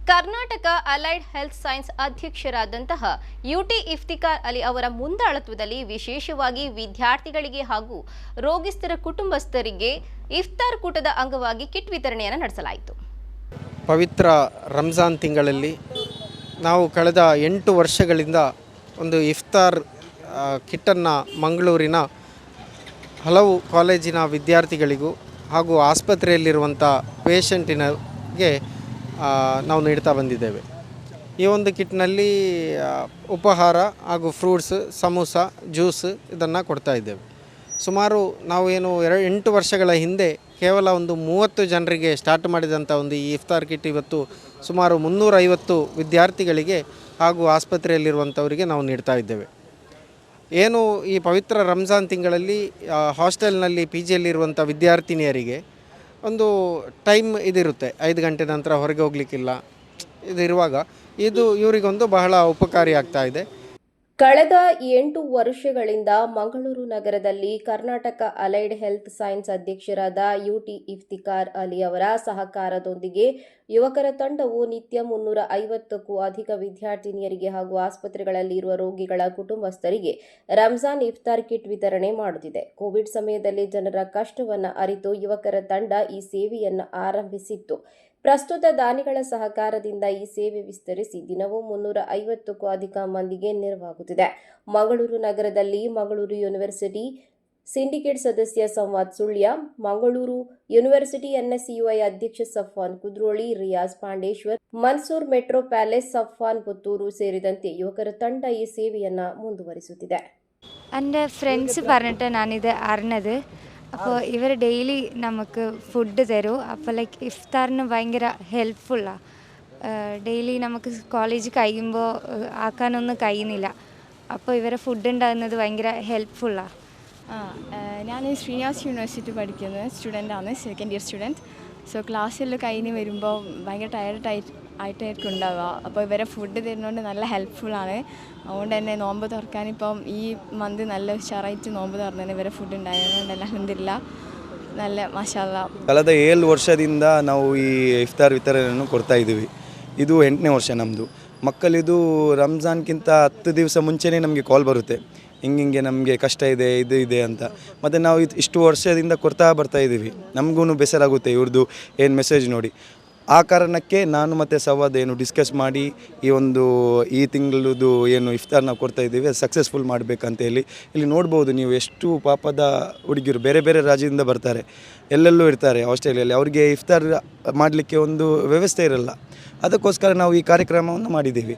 Karnataka allied health science ಅಧ್ಯಕ್ಷರಾದಂತಹ UT Iftikar Ali ಅವರ ಮುಂದಾಳತ್ವದಲ್ಲಿ ವಿಶೇಷವಾಗಿ ವಿದ್ಯಾರ್ಥಿಗಳಿಗೆ ಹಾಗೂ ರೋಗಿಸ್ಥರ ಕುಟುಂಬಸ್ಥರಿಗೆ ಇಫ್ತಾರ್ ಕೂಟದ ಅಂಗವಾಗಿ ಕಿಟ್ ವಿತರಣೆಯನ್ನು ನಡೆಸಲಾಯಿತು. ಪವಿತ್ರ ರಂಜಾನ್ ತಿಂಗಳಲ್ಲಿ ನಾವು ಕಳೆದ 8 ವರ್ಷಗಳಿಂದ ಒಂದು ಇಫ್ತಾರ್ ಕಿಟ್ಟನ್ನು ಮಂಗಳೂರಿನ ಹಲವು ಕಾಲೇಜಿನ ವಿದ್ಯಾರ್ಥಿಗಳಿಗೂ ಹಾಗೂ ಆಸ್ಪತ್ರೆಯಲ್ಲಿರುವಂಥ ಪೇಷಂಟಿನಗೆ ನಾವು ನೀಡ್ತಾ ಬಂದಿದ್ದೇವೆ. ಈ ಒಂದು ಕಿಟ್ನಲ್ಲಿ ಉಪಹಾರ ಹಾಗೂ ಫ್ರೂಟ್ಸ್, ಸಮೋಸ, ಜ್ಯೂಸ್ ಇದನ್ನು ಕೊಡ್ತಾ ಇದ್ದೇವೆ. ಸುಮಾರು ನಾವು 8 ವರ್ಷಗಳ ಹಿಂದೆ ಕೇವಲ ಒಂದು 30 ಜನರಿಗೆ ಸ್ಟಾರ್ಟ್ ಮಾಡಿದಂಥ ಒಂದು ಈ ಇಫ್ತಾರ್ ಕಿಟ್ ಇವತ್ತು ಸುಮಾರು 350 ವಿದ್ಯಾರ್ಥಿಗಳಿಗೆ ಹಾಗೂ ಆಸ್ಪತ್ರೆಯಲ್ಲಿರುವಂಥವರಿಗೆ ನಾವು ನೀಡ್ತಾ ಇದ್ದೇವೆ. ಏನು ಈ ಪವಿತ್ರ ರಂಜಾನ್ ತಿಂಗಳಲ್ಲಿ ಹಾಸ್ಟೆಲ್ನಲ್ಲಿ ಜಿಯಲ್ಲಿರುವಂಥ ವಿದ್ಯಾರ್ಥಿನಿಯರಿಗೆ ಒಂದು ಟೈಮ್ ಇದಿರುತ್ತೆ, 5 ಗಂಟೆ ನಂತರ ಹೊರಗೆ ಹೋಗಲಿಕ್ಕಿಲ್ಲ. ಇದಿರುವಾಗ ಇದು ಇವರಿಗೊಂದು ಬಹಳ ಉಪಕಾರಿ ಆಗ್ತಾ ಇದೆ. ಕಳೆದ 8 ವರ್ಷಗಳಿಂದ ಮಂಗಳೂರು ನಗರದಲ್ಲಿ ಕರ್ನಾಟಕ ಅಲೈಡ್ ಹೆಲ್ತ್ ಸೈನ್ಸ್ ಅಧ್ಯಕ್ಷರಾದ ಯುಟಿ ಇಫ್ತಿಕಾರ್ ಅಲಿ ಅವರ ಸಹಕಾರದೊಂದಿಗೆ ಯುವಕರ ತಂಡವು ನಿತ್ಯ 350ಕ್ಕೂ ಅಧಿಕ ವಿದ್ಯಾರ್ಥಿನಿಯರಿಗೆ ಹಾಗೂ ಆಸ್ಪತ್ರೆಗಳಲ್ಲಿ ಇರುವ ರೋಗಿಗಳ ಕುಟುಂಬಸ್ಥರಿಗೆ ರಂಜಾನ್ ಇಫ್ತಾರ್ ಕಿಟ್ ವಿತರಣೆ ಮಾಡುತ್ತಿದೆ. ಕೋವಿಡ್ ಸಮಯದಲ್ಲಿ ಜನರ ಕಷ್ಟವನ್ನು ಅರಿತು ಯುವಕರ ತಂಡ ಈ ಸೇವೆಯನ್ನು ಆರಂಭಿಸಿತ್ತು. ಪ್ರಸ್ತುತ ದಾನಿಗಳ ಸಹಕಾರದಿಂದ ಈ ಸೇವೆ ವಿಸ್ತರಿಸಿ ದಿನವೂ 350ಕ್ಕೂ ಅಧಿಕ ಮಂದಿಗೆ ನೆರವಾಗುತ್ತಿದೆ. ಮಂಗಳೂರು ನಗರದಲ್ಲಿ ಮಂಗಳೂರು ಯೂನಿವರ್ಸಿಟಿ ಸಿಂಡಿಕೇಟ್ ಸದಸ್ಯ ಸಂವಾದ್ ಸುಳ್ಯ, ಮಂಗಳೂರು ಯೂನಿವರ್ಸಿಟಿ ಎನ್ಎಸ್ಯುಐ ಅಧ್ಯಕ್ಷ ಸಫ್ವಾನ್ ಕುದ್ರೋಳಿ, ರಿಯಾಜ್ ಪಾಂಡೇಶ್ವರ್, ಮನ್ಸೂರ್ ಮೆಟ್ರೋ ಪ್ಯಾಲೇಸ್, ಸಫ್ವಾನ್ ಪುತ್ತೂರು ಸೇರಿದಂತೆ ಯುವಕರ ತಂಡ ಈ ಸೇವೆಯನ್ನು ಮುಂದುವರಿಸುತ್ತಿದೆ. എൻ്റെ ഫ്രണ്ട്സ് പറഞ്ഞിട്ട് ഞാനിത് അറിഞ്ഞത്. അപ്പോൾ ഇവർ ഡെയിലി നമുക്ക് ഫുഡ് തരും. അപ്പോൾ ലൈക്ക് ഇഫ്താറിന് ഭയങ്കര ഹെൽപ്ഫുള്ളാണ്. ഡെയിലി നമുക്ക് കോളേജ് കഴിയുമ്പോൾ ആക്കാനൊന്നും കഴിയുന്നില്ല. അപ്പോൾ ഇവരെ ഫുഡ് ഉണ്ടാകുന്നത് ഭയങ്കര ഹെൽപ്ഫുള്ളാണ്. ഞാൻ ശ്രീനിവാസ് യൂണിവേഴ്സിറ്റി പഠിക്കുന്ന സ്റ്റുഡൻ്റാണ്, സെക്കൻഡ് ഇയർ സ്റ്റുഡൻറ്റ്. സോ ക്ലാസ്സിൽ കഴിഞ്ഞ് വരുമ്പോൾ ഭയങ്കര ആയിട്ടായിരിക്കും ഉണ്ടാവുക. അപ്പോൾ ഇവരെ ഫുഡ് തരുന്നതുകൊണ്ട് നല്ല ഹെൽപ്ഫുള്ളാണ്. അതുകൊണ്ട് തന്നെ നോമ്പ് തുറക്കാനിപ്പം ഈ മന്ത് നല്ല ഉഷാറായിട്ട് നോമ്പ് തുറന്നതിന് ഇവരെ ಫುಡ್ ഉണ്ടായതുകൊണ്ട് ಅಲ್ಹಮ್ದುಲಿಲ್ಲಾಹ್ നല്ല ಮಾಶಾ ಅಲ್ಲಾಹ್. ಕಳೆದ 7 ವರ್ಷದಿಂದ ನಾವು ಈ ಇಫ್ತಾರ್ ವಿತರಣೆಯನ್ನು ಕೊಡ್ತಾ ಇದ್ದೀವಿ. ಇದು 8ನೇ ವರ್ಷ ನಮ್ಮದು. ಮಕ್ಕಳಿದು ರಂಜಾನ್ಗಿಂತ 10 ದಿವಸ ಮುಂಚೆನೇ ನಮಗೆ ಕಾಲ್ ಬರುತ್ತೆ, ಹಿಂಗೆ ನಮಗೆ ಕಷ್ಟ ಇದೆ, ಇದು ಇದೆ ಅಂತ. ಮತ್ತು ನಾವು ಇಷ್ಟು ವರ್ಷದಿಂದ ಕೊಡ್ತಾ ಬರ್ತಾ ಇದ್ದೀವಿ. ನಮಗೂ ಬೇಸರಾಗುತ್ತೆ ಇವ್ರದ್ದು ಏನು ಮೆಸೇಜ್ ನೋಡಿ. ಆ ಕಾರಣಕ್ಕೆ ನಾನು ಮತ್ತು ಸವಾದ್ ಡಿಸ್ಕಸ್ ಮಾಡಿ ಈ ತಿಂಗಳದು ಏನು ಇಫ್ತಾರ್ ನಾವು ಕೊಡ್ತಾ ಇದ್ದೀವಿ ಅದು ಸಕ್ಸಸ್ಫುಲ್ ಮಾಡಬೇಕಂತೇಳಿ. ಇಲ್ಲಿ ನೋಡ್ಬೋದು ನೀವು ಎಷ್ಟು ಪಾಪದ ಹುಡುಗಿರು ಬೇರೆ ಬೇರೆ ರಾಜ್ಯದಿಂದ ಬರ್ತಾರೆ, ಎಲ್ಲೆಲ್ಲೂ ಇರ್ತಾರೆ ಆಸ್ಟ್ರೇಲಿಯಲ್ಲಿ. ಅವರಿಗೆ ಇಫ್ತಾರ್ ಮಾಡಲಿಕ್ಕೆ ಒಂದು ವ್ಯವಸ್ಥೆ ಇರಲ್ಲ. ಅದಕ್ಕೋಸ್ಕರ ನಾವು ಈ ಕಾರ್ಯಕ್ರಮವನ್ನು ಮಾಡಿದ್ದೀವಿ.